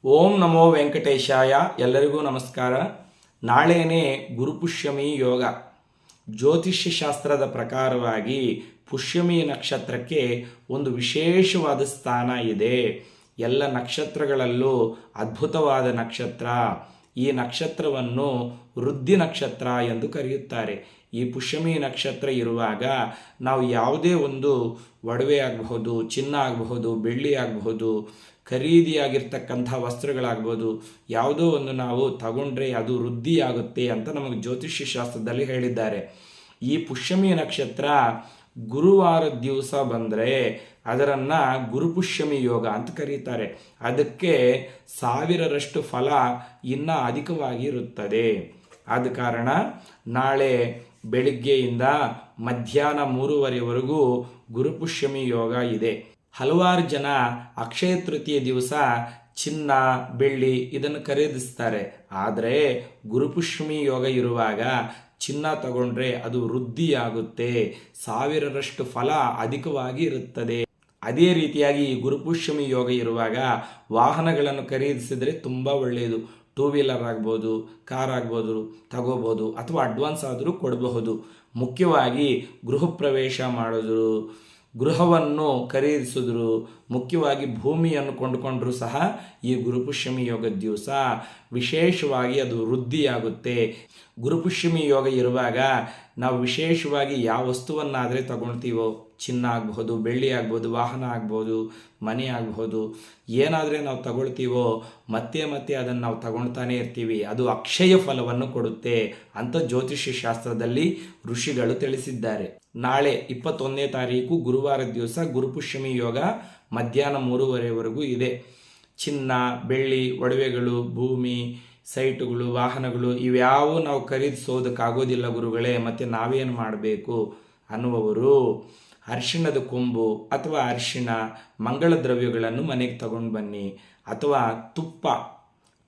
ಓಂ ನಮೋ ವೆಂಕಟೇಶಾಯ. ಎಲ್ಲರಿಗೂ ನಮಸ್ಕಾರ. ನಾಳೆನೇ ಗುರುಪುಷ್ಯಮಿ ಯೋಗ. ಜ್ಯೋತಿಷ್ಯ ಶಾಸ್ತ್ರದ ಪ್ರಕಾರವಾಗಿ ಪುಷ್ಯಮಿ ನಕ್ಷತ್ರಕ್ಕೆ ಒಂದು ವಿಶೇಷವಾದ ಸ್ಥಾನ ಇದೆ. ಎಲ್ಲ ನಕ್ಷತ್ರಗಳಲ್ಲೂ ಅದ್ಭುತವಾದ ನಕ್ಷತ್ರ. ಈ ನಕ್ಷತ್ರವನ್ನು ವೃದ್ಧಿ ನಕ್ಷತ್ರ ಎಂದು ಕರೆಯುತ್ತಾರೆ. ಈ ಪುಷ್ಯಮಿ ನಕ್ಷತ್ರ ಇರುವಾಗ ನಾವು ಯಾವುದೇ ಒಂದು ಒಡವೆ ಆಗಬಹುದು, ಚಿನ್ನ ಆಗಬಹುದು, ಬೆಳ್ಳಿ ಆಗಬಹುದು, ಖರೀದಿಯಾಗಿರ್ತಕ್ಕಂಥ ವಸ್ತ್ರಗಳಾಗ್ಬೋದು, ಯಾವುದೋ ಒಂದು ನಾವು ತಗೊಂಡ್ರೆ ಅದು ವೃದ್ಧಿಯಾಗುತ್ತೆ ಅಂತ ನಮಗೆ ಜ್ಯೋತಿಷ್ಯ ಶಾಸ್ತ್ರದಲ್ಲಿ ಹೇಳಿದ್ದಾರೆ. ಈ ಪುಷ್ಯಮಿ ನಕ್ಷತ್ರ ಗುರುವಾರ ದಿವಸ ಬಂದರೆ ಅದರನ್ನು ಗುರುಪುಷ್ಯಮಿ ಯೋಗ ಅಂತ ಕರೀತಾರೆ. ಅದಕ್ಕೆ 1000ರಷ್ಟು ಫಲ ಇನ್ನೂ ಅಧಿಕವಾಗಿ ಇರುತ್ತದೆ. ಆದ ಕಾರಣ ನಾಳೆ ಬೆಳಿಗ್ಗೆಯಿಂದ ಮಧ್ಯಾಹ್ನ 3:30ವರೆಗೂ ಗುರುಪುಷ್ಯಮಿ ಯೋಗ ಇದೆ. ಹಲವಾರು ಜನ ಅಕ್ಷಯ ತೃತೀಯ ದಿವಸ ಚಿನ್ನ, ಬೆಳ್ಳಿ ಇದನ್ನು ಖರೀದಿಸ್ತಾರೆ. ಆದರೆ ಗುರುಪುಷ್ಯಮಿ ಯೋಗ ಇರುವಾಗ ಚಿನ್ನ ತಗೊಂಡ್ರೆ ಅದು ವೃದ್ಧಿಯಾಗುತ್ತೆ, 1000ರಷ್ಟು ಫಲ ಅಧಿಕವಾಗಿ ಇರುತ್ತದೆ. ಅದೇ ರೀತಿಯಾಗಿ ಗುರುಪುಷ್ಯಮಿ ಯೋಗ ಇರುವಾಗ ವಾಹನಗಳನ್ನು ಖರೀದಿಸಿದರೆ ತುಂಬ ಒಳ್ಳೆಯದು. 2 ವೀಲರ್ ಆಗ್ಬೋದು, ಕಾರ್ ಆಗ್ಬೋದು, ತಗೋಬೋದು, ಅಥವಾ ಅಡ್ವಾನ್ಸ್ ಆದರೂ ಕೊಡಬಹುದು. ಮುಖ್ಯವಾಗಿ ಗೃಹ ಪ್ರವೇಶ ಮಾಡೋದು, ಗೃಹವನ್ನು ಖರೀದಿಸಿದ್ರು, ಮುಖ್ಯವಾಗಿ ಭೂಮಿಯನ್ನು ಕೊಂಡುಕೊಂಡ್ರೂ ಸಹ ಈ ಗುರುಪುಷ್ಯಮಿ ಯೋಗದ ದಿವಸ ವಿಶೇಷವಾಗಿ ಅದು ವೃದ್ಧಿಯಾಗುತ್ತೆ. ಗುರುಪುಷ್ಯಮಿ ಯೋಗ ಇರುವಾಗ ನಾವು ವಿಶೇಷವಾಗಿ ಯಾವ ವಸ್ತುವನ್ನಾದರೆ ತಗೊಳ್ತೀವೋ, ಚಿನ್ನ ಆಗಬಹುದು, ಬೆಳ್ಳಿ ಆಗ್ಬೋದು, ವಾಹನ ಆಗ್ಬೋದು, ಮನೆ ಆಗಬಹುದು, ಏನಾದರೆ ನಾವು ತಗೊಳ್ತೀವೋ ಮತ್ತೆ ಮತ್ತೆ ಅದನ್ನು ನಾವು ತಗೊಳ್ತಾನೆ ಇರ್ತೀವಿ. ಅದು ಅಕ್ಷಯ ಫಲವನ್ನು ಕೊಡುತ್ತೆ ಅಂತ ಜ್ಯೋತಿಷ್ಯ ಶಾಸ್ತ್ರದಲ್ಲಿ ಋಷಿಗಳು ತಿಳಿಸಿದ್ದಾರೆ. ನಾಳೆ 21ನೇ ತಾರೀಕು ಗುರುವಾರದ ದಿವಸ ಗುರುಪುಷ್ಯಮಿ ಯೋಗ ಮಧ್ಯಾಹ್ನ 3:30ವರೆಗೂ ಇದೆ. ಚಿನ್ನ, ಬೆಳ್ಳಿ, ಒಡವೆಗಳು, ಭೂಮಿ, ಸೈಟುಗಳು, ವಾಹನಗಳು ಇವ್ಯಾವು ನಾವು ಖರೀದಿಸೋದಕ್ಕಾಗೋದಿಲ್ಲ ಗುರುಗಳೇ, ಮತ್ತು ನಾವೇನು ಮಾಡಬೇಕು ಅನ್ನುವವರು ಅರಿಶಿಣದ ಕೊಂಬು ಅಥವಾ ಅರಿಶಿಣ, ಮಂಗಳ ದ್ರವ್ಯಗಳನ್ನು ಮನೆಗೆ ತಗೊಂಡು ಬನ್ನಿ. ಅಥವಾ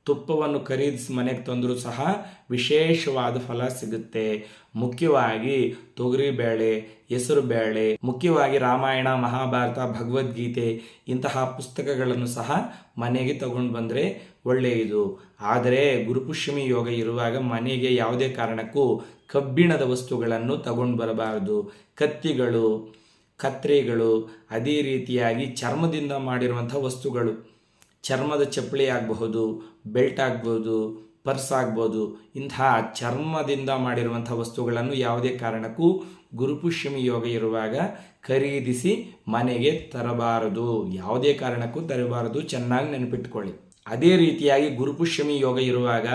ತುಪ್ಪವನ್ನು ಖರೀದಿಸಿ ಮನೆಗೆ ತಂದರೂ ಸಹ ವಿಶೇಷವಾದ ಫಲ ಸಿಗುತ್ತೆ. ಮುಖ್ಯವಾಗಿ ತೊಗರಿಬೇಳೆ, ಹೆಸರು ಬೇಳೆ, ಮುಖ್ಯವಾಗಿ ರಾಮಾಯಣ, ಮಹಾಭಾರತ, ಭಗವದ್ಗೀತೆ ಇಂತಹ ಪುಸ್ತಕಗಳನ್ನು ಸಹ ಮನೆಗೆ ತಗೊಂಡು ಬಂದರೆ ಒಳ್ಳೆಯದು. ಆದರೆ ಗುರುಪುಷ್ಯಮಿ ಯೋಗ ಇರುವಾಗ ಮನೆಗೆ ಯಾವುದೇ ಕಾರಣಕ್ಕೂ ಕಬ್ಬಿಣದ ವಸ್ತುಗಳನ್ನು ತಗೊಂಡು ಬರಬಾರದು. ಕತ್ತಿಗಳು, ಕತ್ರಿಗಳು, ಅದೇ ರೀತಿಯಾಗಿ ಚರ್ಮದಿಂದ ಮಾಡಿರುವಂಥ ವಸ್ತುಗಳು, ಚರ್ಮದ ಚಪ್ಪಲಿ ಆಗಬಹುದು, ಬೆಲ್ಟ್ ಆಗ್ಬೋದು, ಪರ್ಸ್ ಆಗ್ಬೋದು, ಇಂತಹ ಚರ್ಮದಿಂದ ಮಾಡಿರುವಂಥ ವಸ್ತುಗಳನ್ನು ಯಾವುದೇ ಕಾರಣಕ್ಕೂ ಗುರುಪುಷ್ಯಮಿ ಯೋಗ ಇರುವಾಗ ಖರೀದಿಸಿ ಮನೆಗೆ ತರಬಾರದು. ಯಾವುದೇ ಕಾರಣಕ್ಕೂ ತರಬಾರದು, ಚೆನ್ನಾಗಿ ನೆನಪಿಟ್ಕೊಳ್ಳಿ. ಅದೇ ರೀತಿಯಾಗಿ ಗುರುಪುಷ್ಯಮಿ ಯೋಗ ಇರುವಾಗ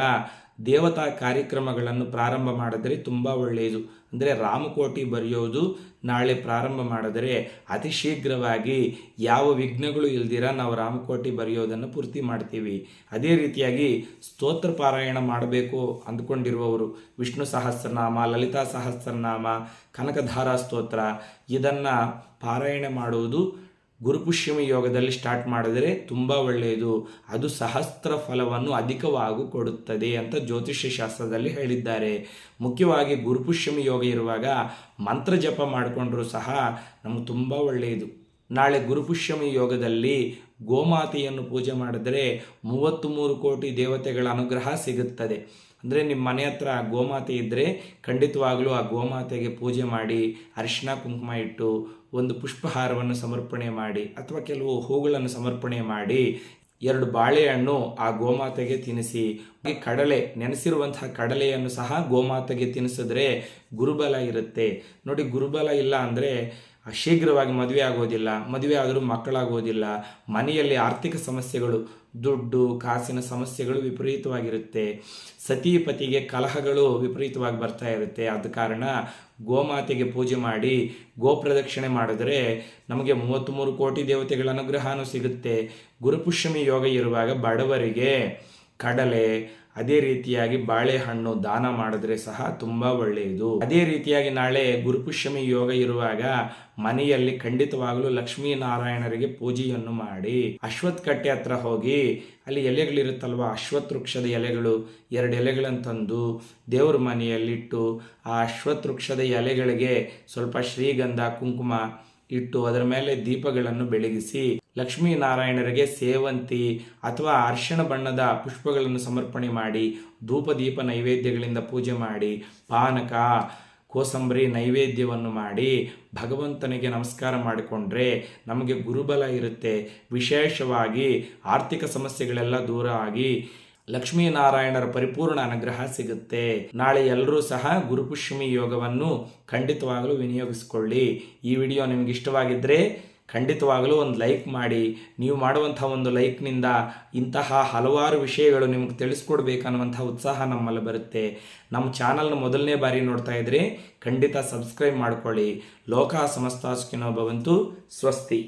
ದೇವತಾ ಕಾರ್ಯಕ್ರಮಗಳನ್ನು ಪ್ರಾರಂಭ ಮಾಡಿದರೆ ತುಂಬ ಒಳ್ಳೆಯದು. ಅಂದರೆ ರಾಮಕೋಟಿ ಬರೆಯೋದು ನಾಳೆ ಪ್ರಾರಂಭ ಮಾಡಿದರೆ ಅತಿ ಶೀಘ್ರವಾಗಿ ಯಾವ ವಿಘ್ನಗಳು ಇಲ್ದಿರ ನಾವು ರಾಮಕೋಟಿ ಬರೆಯೋದನ್ನು ಪೂರ್ತಿ ಮಾಡ್ತೀವಿ. ಅದೇ ರೀತಿಯಾಗಿ ಸ್ತೋತ್ರ ಪಾರಾಯಣ ಮಾಡಬೇಕು ಅಂದ್ಕೊಂಡಿರುವವರು ವಿಷ್ಣು ಸಹಸ್ರನಾಮ, ಲಲಿತಾ ಸಹಸ್ರನಾಮ, ಕನಕಧಾರ ಸ್ತೋತ್ರ ಇದನ್ನು ಪಾರಾಯಣ ಮಾಡುವುದು ಗುರುಪುಷ್ಯಮಿ ಯೋಗದಲ್ಲಿ ಸ್ಟಾರ್ಟ್ ಮಾಡಿದರೆ ತುಂಬ ಒಳ್ಳೆಯದು. ಅದು ಸಹಸ್ರ ಫಲವನ್ನು ಅಧಿಕವಾಗಿ ಕೊಡುತ್ತದೆ ಅಂತ ಜ್ಯೋತಿಷ್ಯ ಶಾಸ್ತ್ರದಲ್ಲಿ ಹೇಳಿದ್ದಾರೆ. ಮುಖ್ಯವಾಗಿ ಗುರುಪುಷ್ಯಮಿ ಯೋಗ ಇರುವಾಗ ಮಂತ್ರ ಜಪ ಮಾಡಿಕೊಂಡ್ರೂ ಸಹ ನಮಗೆ ತುಂಬ ಒಳ್ಳೆಯದು. ನಾಳೆ ಗುರುಪುಷ್ಯಮಿ ಯೋಗದಲ್ಲಿ ಗೋಮಾತೆಯನ್ನು ಪೂಜೆ ಮಾಡಿದರೆ 33 ಕೋಟಿ ದೇವತೆಗಳ ಅನುಗ್ರಹ ಸಿಗುತ್ತದೆ. ಅಂದರೆ ನಿಮ್ಮ ಮನೆ ಹತ್ರ ಗೋಮಾತೆ ಇದ್ದರೆ ಖಂಡಿತವಾಗಲೂ ಆ ಗೋಮಾತೆಗೆ ಪೂಜೆ ಮಾಡಿ, ಅರಿಶಿಣ ಕುಂಕುಮ ಇಟ್ಟು, ಒಂದು ಪುಷ್ಪಹಾರವನ್ನು ಸಮರ್ಪಣೆ ಮಾಡಿ, ಅಥವಾ ಕೆಲವು ಹೂಗಳನ್ನು ಸಮರ್ಪಣೆ ಮಾಡಿ, 2 ಬಾಳೆಹಣ್ಣು ಆ ಗೋಮಾತೆಗೆ ತಿನ್ನಿಸಿ, ಕಡಲೆ, ನೆನೆಸಿರುವಂತಹ ಕಡಲೆಯನ್ನು ಸಹ ಗೋಮಾತೆಗೆ ತಿನ್ನಿಸಿದ್ರೆ ಗುರುಬಲ ಇರುತ್ತೆ. ನೋಡಿ, ಗುರುಬಲ ಇಲ್ಲ ಅಂದರೆ ಶೀಘ್ರವಾಗಿ ಮದುವೆ ಆಗೋದಿಲ್ಲ, ಮದುವೆ ಆದರೂ ಮಕ್ಕಳಾಗೋದಿಲ್ಲ, ಮನೆಯಲ್ಲಿ ಆರ್ಥಿಕ ಸಮಸ್ಯೆಗಳು, ದುಡ್ಡು ಕಾಸಿನ ಸಮಸ್ಯೆಗಳು ವಿಪರೀತವಾಗಿರುತ್ತೆ, ಸತಿಪತಿಗೆ ಕಲಹಗಳು ವಿಪರೀತವಾಗಿ ಬರ್ತಾ ಇರುತ್ತೆ. ಆದ ಕಾರಣ ಗೋಮಾತೆಗೆ ಪೂಜೆ ಮಾಡಿ ಗೋಪ್ರದಕ್ಷಿಣೆ ಮಾಡಿದ್ರೆ ನಮಗೆ 33 ಕೋಟಿ ದೇವತೆಗಳ ಅನುಗ್ರಹನೂ ಸಿಗುತ್ತೆ. ಗುರುಪುಷ್ಯಮಿ ಯೋಗ ಇರುವಾಗ ಬಡವರಿಗೆ ಕಡಲೆ, ಅದೇ ರೀತಿಯಾಗಿ ಬಾಳೆಹಣ್ಣು ದಾನ ಮಾಡಿದ್ರೆ ಸಹ ತುಂಬ ಒಳ್ಳೆಯದು. ಅದೇ ರೀತಿಯಾಗಿ ನಾಳೆ ಗುರುಪುಷ್ಯಮಿ ಯೋಗ ಇರುವಾಗ ಮನೆಯಲ್ಲಿ ಖಂಡಿತವಾಗಲೂ ಲಕ್ಷ್ಮೀನಾರಾಯಣರಿಗೆ ಪೂಜೆಯನ್ನು ಮಾಡಿ, ಅಶ್ವತ್ಥ ಕಟ್ಟೆ ಹತ್ರ ಹೋಗಿ ಅಲ್ಲಿ ಎಲೆಗಳಿರುತ್ತಲ್ವ, ಅಶ್ವತ್ಥ ವೃಕ್ಷದ ಎಲೆಗಳು 2 ಎಲೆಗಳನ್ನು ತಂದು ದೇವ್ರ ಮನೆಯಲ್ಲಿಟ್ಟು ಆ ಅಶ್ವತ್ಥ ವೃಕ್ಷದ ಎಲೆಗಳಿಗೆ ಸ್ವಲ್ಪ ಶ್ರೀಗಂಧ, ಕುಂಕುಮ ಇಟ್ಟು ಅದರ ಮೇಲೆ ದೀಪಗಳನ್ನು ಬೆಳಗಿಸಿ ಲಕ್ಷ್ಮೀನಾರಾಯಣರಿಗೆ ಸೇವಂತಿ ಅಥವಾ ಅರಿಶಿಣ ಬಣ್ಣದ ಪುಷ್ಪಗಳನ್ನು ಸಮರ್ಪಣೆ ಮಾಡಿ ಧೂಪದೀಪ ನೈವೇದ್ಯಗಳಿಂದ ಪೂಜೆ ಮಾಡಿ ಪಾನಕ ಕೋಸಂಬರಿ ನೈವೇದ್ಯವನ್ನು ಮಾಡಿ ಭಗವಂತನಿಗೆ ನಮಸ್ಕಾರ ಮಾಡಿಕೊಂಡ್ರೆ ನಮಗೆ ಗುರುಬಲ ಇರುತ್ತೆ. ವಿಶೇಷವಾಗಿ ಆರ್ಥಿಕ ಸಮಸ್ಯೆಗಳೆಲ್ಲ ದೂರ ಆಗಿ ಲಕ್ಷ್ಮೀನಾರಾಯಣರ ಪರಿಪೂರ್ಣ ಅನುಗ್ರಹ ಸಿಗುತ್ತೆ. ನಾಳೆ ಎಲ್ಲರೂ ಸಹ ಗುರುಪುಷ್ಯಮಿ ಯೋಗವನ್ನು ಖಂಡಿತವಾಗಲೂ ವಿನಿಯೋಗಿಸಿಕೊಳ್ಳಿ. ಈ ವಿಡಿಯೋ ನಿಮ್ಗೆ ಇಷ್ಟವಾಗಿದ್ದರೆ ಖಂಡಿತವಾಗಲೂ ಒಂದು ಲೈಕ್ ಮಾಡಿ. ನೀವು ಮಾಡುವಂಥ ಒಂದು ಲೈಕ್ನಿಂದ ಇಂತಹ ಹಲವಾರು ವಿಷಯಗಳು ನಿಮ್ಗೆ ತಿಳಿಸ್ಕೊಡ್ಬೇಕನ್ನುವಂಥ ಉತ್ಸಾಹ ನಮ್ಮಲ್ಲಿ ಬರುತ್ತೆ. ನಮ್ಮ ಚಾನಲ್ನ ಮೊದಲನೇ ಬಾರಿ ನೋಡ್ತಾ ಇದ್ರೆ ಖಂಡಿತ ಸಬ್ಸ್ಕ್ರೈಬ್ ಮಾಡ್ಕೊಳ್ಳಿ. ಲೋಕ ಸಮಸ್ತ ಸುಖಿನೋ ಭವಂತು. ಸ್ವಸ್ತಿ.